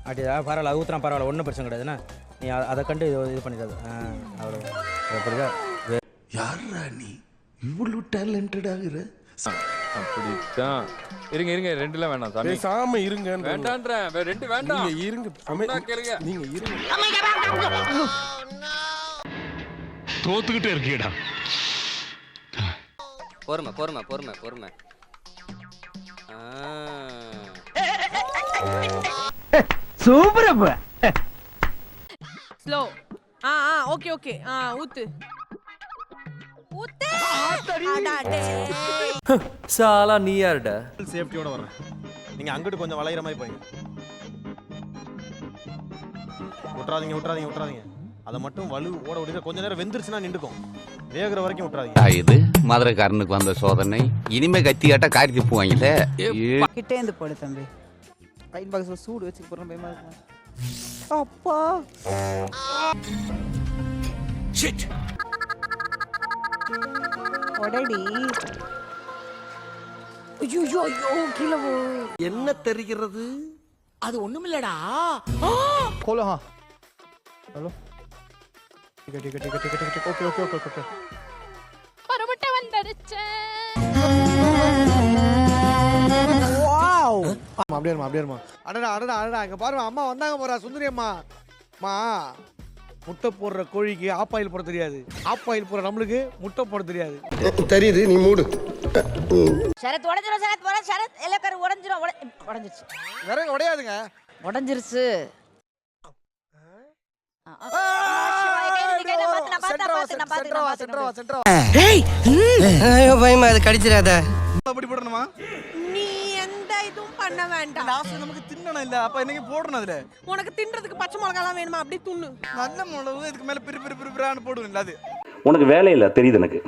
அப்படியா பரவாயில்ல, அது ஊற்றுறான் பரவாயில்ல, ஒன்றும் பிரச்சனை கிடையாதுண்ணா. நீ அதை கண்டு இது பண்ணிக்காது. அவ்வளோ அப்படிதான். யாரா நீ இவ்வளவு டேலண்டடாகிற? அப்படித்தான். இருங்க ரெண்டுல வேண்டாம் சாமி. பேசாம இருங்க. வேண்டான்றேன். ரெண்டு வேண்டாம். நீங்க இருங்க. கேளுங்க. நீங்க இருங்க. தோத்துக்கிட்டே இருக்கீடா. பொறுமை. சூப்பர் அப்ப. ஸ்லோ. ஓகே. ஊத்து. சாலா நீ யாருடா? சேஃப்டியோட வரேன். நீங்கள் அங்கிட்டு கொஞ்சம் வளையிற மாதிரி போய் விட்றாதீங்க. அதை மட்டும் வலு ஓட விடுங்க. கொஞ்ச நேரம் வெந்துருச்சுன்னா நின்றுக்கும். வேகிற வரைக்கும் விட்றாதீங்க. இது மதுரைக்காரனுக்கு வந்த சோதனை. இனிமே கத்தி காட்ட காரி போவாங்கல்ல. கிட்டே இருந்து போடு தம்பி. ரைட் பாக்ஸ்ல சூடு வச்சு போறேன் பயமா இருக்கு. அப்பா ஷிட். ஒடடி. ஐயோ கீழே போ. என்ன தெரிகிறது? அது ஒண்ணுமில்லடா. खोलो. हाँ हेलो. ठीक ओके. ஒரு முட்டை வந்துருச்சு. வாவ். அப்படியே இருமா. அடடா இங்க பாருங்க, அம்மா வந்தாங்க போறா. சுந்தரி அம்மா. முட்டை போடுற கோழிக்கு ஆப்பாயில் போட தெரியாது. ஆப்பாயில் போடுற நம்மளுக்கு முட்டை போட தெரியாது. தெரியுது, நீ மூடு. சரத் எல்லாம் கரு உடைஞ்சிருச்சு. விறகு உடையாதுங்க. உடைஞ்சிருச்சு. பயமா அது கடிச்சிராத. அப்படி போடணுமா? நீ எந்த இதுவும் பண்ண வேண்டாம். லாஸ்ட் நமக்கு தின்னணும் இல்ல, அப்ப என்னைக்கு போடணும் அதுல. உனக்கு தின்றதுக்கு பச்சை மிளகாலாம் வேணுமா? அப்படியே துண்ணு. நல்ல மிளகு இதுக்கு மேல பிரிபிரான்னு போடுவேன். இல்ல அது உனக்கு வேலை இல்லை தெரியுது எனக்கு.